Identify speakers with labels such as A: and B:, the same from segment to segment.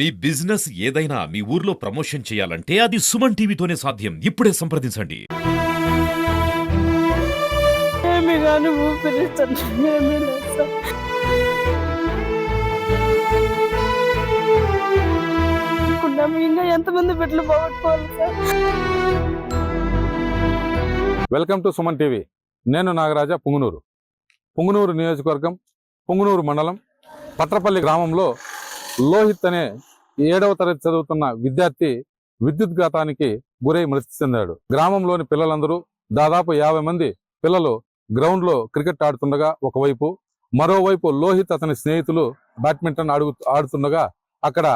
A: మీ business ఏదైనా మీ ఊర్లో promotion చేయాలంటే అది సుమన్ టీవీతోనే సాధ్యం. ఇప్పుడే సంప్రదించండి.
B: ఏమి కానీ ఊపిరిస్తుంది ఏమీ లేదు సార్. అనుకున్నాము ఇంకా ఎంతమంది బిడ్డలు పోగొట్టుకోవాలి sir.
C: Welcome to Suman TV. నేను నాగరాజ, పుంగనూరు నియోజకవర్గం, పుంగనూరు మండలం పట్రపల్లి గ్రామంలో లోహిత్ అనే 7వ తరగతి చదువుతున్న విద్యార్థి విద్యుద్ఘాతానికి గురై మృతి చెందాడు. గ్రామంలోని పిల్లలందరూ దాదాపు 50 మంది పిల్లలు గ్రౌండ్ లో క్రికెట్ ఆడుతుండగా ఒకవైపు, మరోవైపు లోహిత్ అతని స్నేహితులు బ్యాడ్మింటన్ ఆడుతుండగా అక్కడ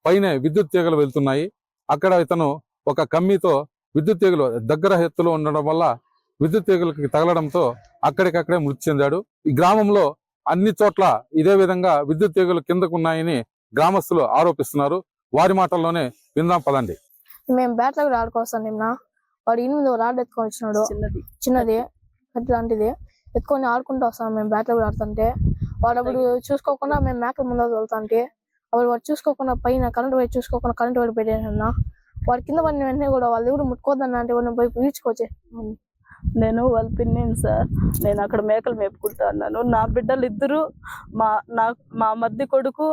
C: పైన విద్యుత్ తీగలు వెళ్తున్నాయి. అక్కడ ఇతను ఒక కమ్మీతో విద్యుత్ తీగలు దగ్గర ఎత్తులో ఉండడం వల్ల విద్యుత్ తీగలకి తగలడంతో అక్కడికక్కడే మృతి చెందాడు. ఈ గ్రామంలో అన్ని చోట్ల ఇదే విధంగా విద్యుత్ తీగలు కిందకున్నాయని గ్రామస్తులు ఆరోపిస్తున్నారు. వారి మాటల్లోనే విందాం పదండి.
D: మేము బ్యాట్ల కూడా ఆడుకోవస్తాం. నిన్న వాడు 8వ రాడ్ ఎత్తుకొని వచ్చినాడు, చిన్నది అట్లాంటిది ఎత్తుకొని ఆడుకుంటూ వస్తాం. మేము బ్యాట్ల కూడా ఆడుతుంటే వాడు అప్పుడు చూసుకోకుండా మేము మేకల ముందర వెళ్తాంటే అప్పుడు వాడు చూసుకోకుండా పైన కరెంట్ వైపు చూసుకోకుండా కరెంట్ వైపు పెట్టేసన్నా వాడి కింద పడిన వెంటనే కూడా వాళ్ళు ఎవరు ముట్టుకోవద్దన్న అంటే వాడిని పోయి ఈడ్చుకోవచ్చే.
B: నేను వాళ్ళ పిన్నిని సార్. నేను అక్కడ మేకలు మేపుకుంటా అన్నాను. నా బిడ్డలు ఇద్దరు, మా మధ్య కొడుకు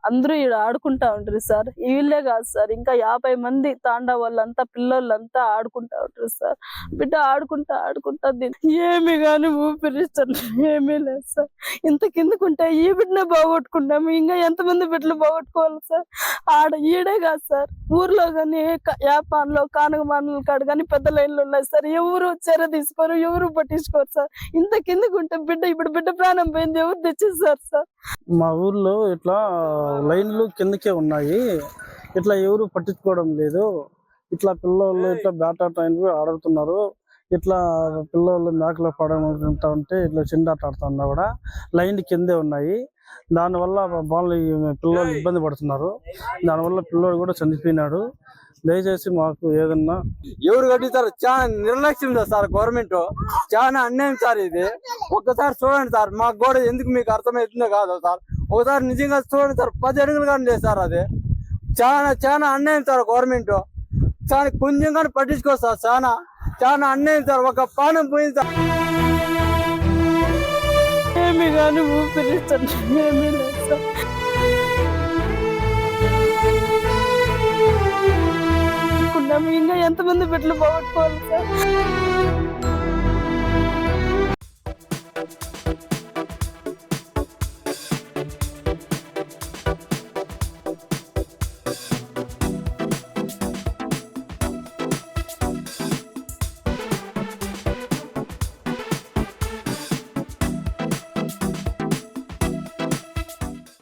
B: అందరూ ఈడ ఆడుకుంటా ఉంటారు సార్. వీళ్ళే కాదు సార్, ఇంకా 50 మంది తాండా వాళ్ళంతా పిల్లలంతా ఆడుకుంటా ఉంటారు సార్. బిడ్డ ఆడుకుంటా ఏమి కానీ ఊపిరిస్తుంది ఏమీ లేదు సార్. ఇంత కిందకుంటే ఈ బిడ్డనే బాగొట్టుకుంటాము, ఇంకా ఎంతమంది బిడ్డలు బాగొట్టుకోవాలి సార్. ఈడే కాదు సార్, ఊర్లో కానీ యాపాన్లో కానగమానుల కాడ కానీ పెద్ద లైన్లు ఉన్నాయి సార్. ఎవరు చర్య తీసుకోరు, ఎవరు పట్టించుకోరు సార్. ఇంత కిందకుంటే ఇప్పుడు బిడ్డ ప్రాణం పోయింది, ఎవరు తెచ్చేసారు సార్.
E: మా ఊర్లో ఇట్లా లైన్లు కిందకే ఉన్నాయి, ఇట్లా ఎవరు పట్టించుకోవడం లేదు. ఇట్లా పిల్లలు ఇట్లా బ్యాట్ ఆడుతున్నారు. ఇట్లా పిల్లలు మేకలు పడతా ఉంటే ఇట్లా చిండాట ఆడుతున్నా కూడా లైన్ కిందే ఉన్నాయి. దానివల్ల పిల్లలు ఇబ్బంది పడుతున్నారు. దానివల్ల పిల్లోడు కూడా చనిపోయినాడు. దయచేసి మాకు ఏదన్నా
F: ఎవరు కట్టిస్తారు. చాలా నిర్లక్ష్యం సార్ గవర్నమెంట్, చాలా అన్యాయం సార్. ఇది ఒక్కసారి చూడండి సార్, మాకు కూడా ఎందుకు మీకు అర్థమవుతుందో కాదు సార్. ఒకసారి నిజంగా చూడండి సార్, 10 అడుగులు కానీ లేదు సార్. అది చాలా అన్యాయం సార్. గవర్నమెంట్ చాలా కొంచెం కానీ పట్టించుకోదు సార్. చాలా అన్యాయం సార్. ఒక ప్రాణం పోయింది సార్.
B: ఏమి కానీ ఊపిరిస్తుంది ఏమీ లేదు సార్. ఇంకా ఎంతమంది బిడ్డలు పోగొట్టుకోవాలి సార్.